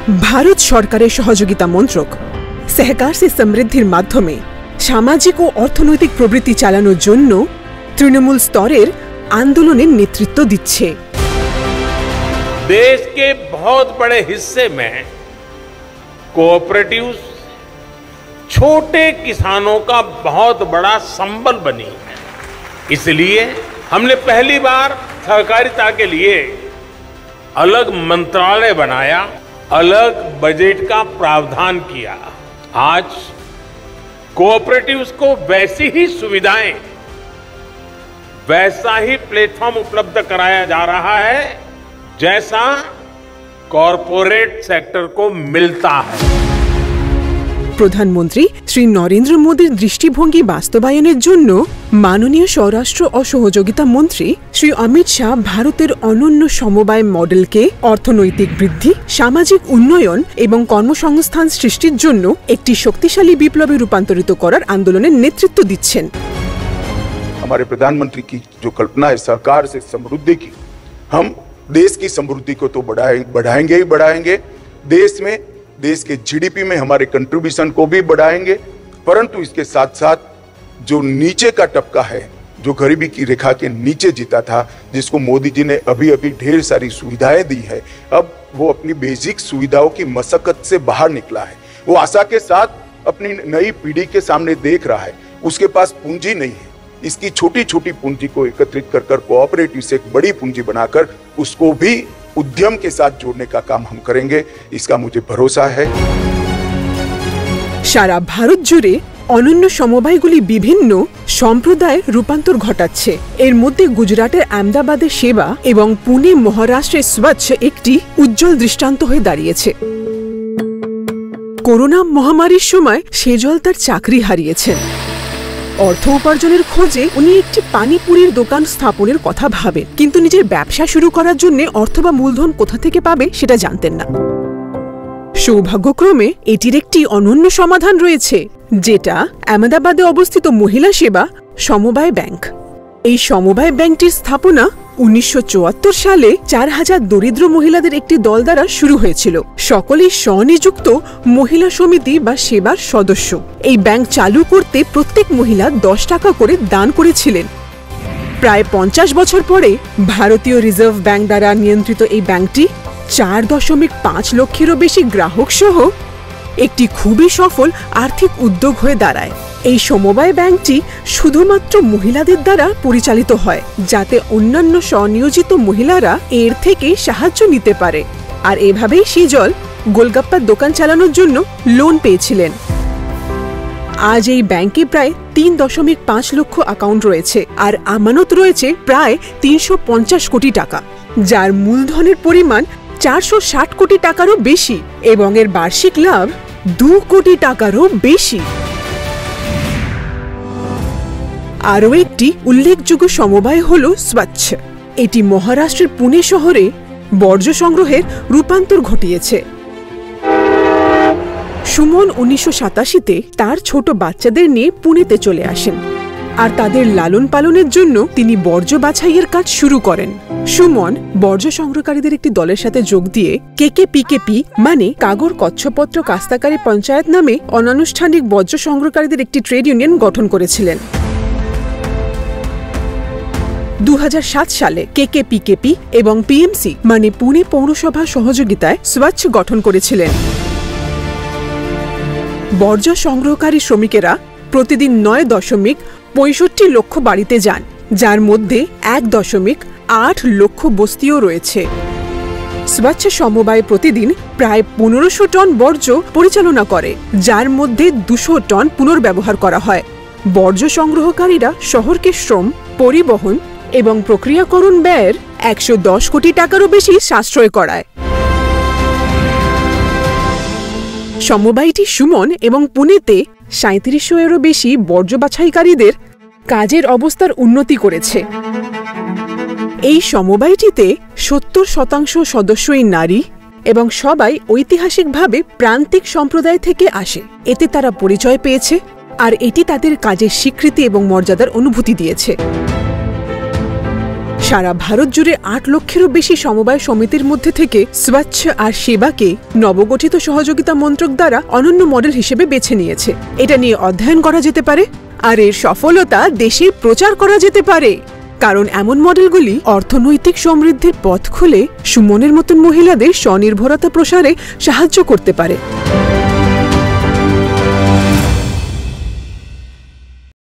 ভারত সরকারের সহযোগিতা মন্ত্রক সহকার সে সমৃদ্ধির মাধ্যমে সামাজিক ও অর্থনৈতিক প্রবৃত্তি চালানোর জন্য তৃণমূল স্তরের आंदोलনের नेतृत्व दिच्छे। देश के बहुत बड़े हिस्से में कोऑपरेटिव्स छोटे किसानों का बहुत बड़ा संबल बनी है। इसलिए हमने पहली बार सहकारिता के लिए अलग मंत्रालय बनाया, अलग बजट का प्रावधान किया। आज कोऑपरेटिव्स को वैसी ही सुविधाएं, वैसा ही प्लेटफॉर्म उपलब्ध कराया जा रहा है जैसा कॉरपोरेट सेक्टर को मिलता है। प्रधानमंत्री श्री नरेंद्र मोदीर दृष्टिभंगी बास्तबायनेर जन्य माननीय स्वराष्ट्र और सहयोगिता मंत्री श्री अमित शाह भारतेर अनन्य समवाय मॉडल के अर्थनैतिक वृद्धि, सामाजिक उन्नयन एवं कर्मसंस्थान सृष्टिर जन्य एकटी शक्तिशाली विप्लवे रूपान्तरित करार आंदोलनेर नेतृत्व दिच्छेन। हमारे प्रधानमंत्री की जो कल्पना है सहकार से समृद्धि की, हम देश की समृद्धि को तो बढ़ाएंगे ही बढ़ाएंगे, देश के जीडीपी में हमारे कंट्रीब्यूशन को भी बढ़ाएंगे, परंतु इसके साथ साथ जो नीचे का तबका है, जो गरीबी की रेखा के नीचे जीता था, जिसको मोदी जी ने अभी ढेर सारी सुविधाएं दी है, अब वो अपनी बेसिक सुविधाओं की मशक्कत से बाहर निकला है। वो आशा के साथ अपनी नई पीढ़ी के सामने देख रहा है। उसके पास पूंजी नहीं है, इसकी छोटी छोटी पूंजी को एकत्रित कर कोऑपरेटिव से एक बड़ी पूंजी बनाकर उसको भी उद्यम के साथ जोड़ने का काम हम करेंगे, इसका मुझे भरोसा है। सारा भारत जुड़े अनन्य समवायगुली विभिन्न सम्प्रदाय रूपान्तर घटाচ্ছে। এর মধ্যে গুজরাটের আহমেদাবাদের সেবা এবং পুনে মহারাষ্ট্রের স্বচ্ছ একটি উজ্জ্বল দৃষ্টান্ত হয়ে দাঁড়িয়েছে। করোনা মহামারীর সময় সেজল তার চাকরি হারিয়েছেন। अर्थ उपार्जनेर खोजे उनी एकटी पानीपुरिर दोकान स्थापनेर कथा भाबेन, किन्तु निजेर व्यवसा शुरू करार जन्य अर्थ बा मूलधन कोथा थेके पाबे सेटा जानतेन ना। सौभाग्यक्रमे एटिर एकटी अनन्य समाधान रयेछे, जेटा अहमदाबादे अवस्थित महिला सेवा समवाय बैंक। এই সমবায় ব্যাংকটির স্থাপনা 1974 সালে 4000 দরিদ্র মহিলাদের একটি দল দ্বারা শুরু হয়েছিল। সকলেই স্বনিযুক্ত মহিলা সমিতি বা সেবার সদস্য। এই ব্যাংক চালু করতে প্রত্যেক মহিলা 10 টাকা করে দান করেছিলেন। প্রায় 50 বছর পরে ভারতীয় রিজার্ভ ব্যাংক দ্বারা নিয়ন্ত্রিত এই ব্যাংকটি 4.5 লক্ষেরও বেশি গ্রাহক সহ একটি খুবই সফল আর্থিক উদ্যোগ হয়ে দাঁড়ায়। এই সমবায় ব্যাংকটি শুধুমাত্র মহিলাদের দ্বারা পরিচালিত হয়, যাতে অন্যান্য স্বনিয়োজিত মহিলারা এর থেকে সাহায্য নিতে পারে। আর এভাবেই সেজল গোলগাপ্পার দোকান চালানোর জন্য লোন পেয়েছিলেন। আজ এই ব্যাংকে প্রায় 3.5 লক্ষ অ্যাকাউন্ট রয়েছে আর আমানত রয়েছে প্রায় 350 কোটি টাকা, যার মূলধনের পরিমাণ 460 কোটি টাকারও বেশি এবং এর বার্ষিক লাভ 2 কোটি টাকারও বেশি। আরও একটি উল্লেখযোগ্য সমবায় হল স্বচ্ছ। এটি মহারাষ্ট্রের পুনে শহরে বর্জ্য সংগ্রহের রূপান্তর ঘটিয়েছে। সুমন 1987-তে তার ছোট বাচ্চাদের নিয়ে পুনেতে চলে আসেন আর তাদের লালন পালনের জন্য তিনি বর্জ্য বাছাইয়ের কাজ শুরু করেন। সুমন বর্জ্য সংগ্রহকারীদের একটি দলের সাথে যোগ দিয়ে কেকেপিকেপি মানে কাগর কচ্ছপত্র কাস্তাকারী পঞ্চায়েত নামে অনানুষ্ঠানিক বর্জ্য সংগ্রহকারীদের একটি ট্রেড ইউনিয়ন গঠন করেছিলেন। 2007 সালে কেকেপিকেপি এবং পিএমসি মানে পুনে পৌরসভা সহযোগিতায় স্বচ্ছ গঠন করেছিলেন। বর্জ্য সংগ্রহকারী শ্রমিকেরা প্রতিদিন 9.65 লক্ষ বাড়িতে যান, যার মধ্যে 1.8 লক্ষ বস্তিও রয়েছে। স্বচ্ছ সমবায় প্রতিদিন প্রায় 1500 টন বর্জ্য পরিচালনা করে, যার মধ্যে 200 টন পুনর্ব্যবহার করা হয়। বর্জ্য সংগ্রহকারীরা শহরকে শ্রম, পরিবহন এবং প্রক্রিয়াকরণ ব্যয়ের 110 কোটি টাকারও বেশি সাশ্রয় করায়। সমবায়টি সুমন এবং পুনেতে 3700-এরও বেশি বর্জ্য বাছাইকারীদের কাজের অবস্থার উন্নতি করেছে। এই সমবায়টিতে 70% সদস্যই নারী এবং সবাই ঐতিহাসিকভাবে প্রান্তিক সম্প্রদায় থেকে আসে। এতে তারা পরিচয় পেয়েছে আর এটি তাদের কাজের স্বীকৃতি এবং মর্যাদার অনুভূতি দিয়েছে। সারা ভারত জুড়ে 8 লক্ষেরও বেশি সমবায় সমিতির মধ্যে থেকে স্বচ্ছ আর সেবাকে নবগঠিত সহযোগিতা মন্ত্রক দ্বারা অনন্য মডেল হিসেবে বেছে নিয়েছে। এটা নিয়ে অধ্যয়ন করা যেতে পারে আর এর সফলতা দেশে প্রচার করা যেতে পারে, কারণ এমন মডেলগুলি অর্থনৈতিক সমৃদ্ধির পথ খুলে সুমনের মতন মহিলাদের স্বনির্ভরতা প্রসারে সাহায্য করতে পারে।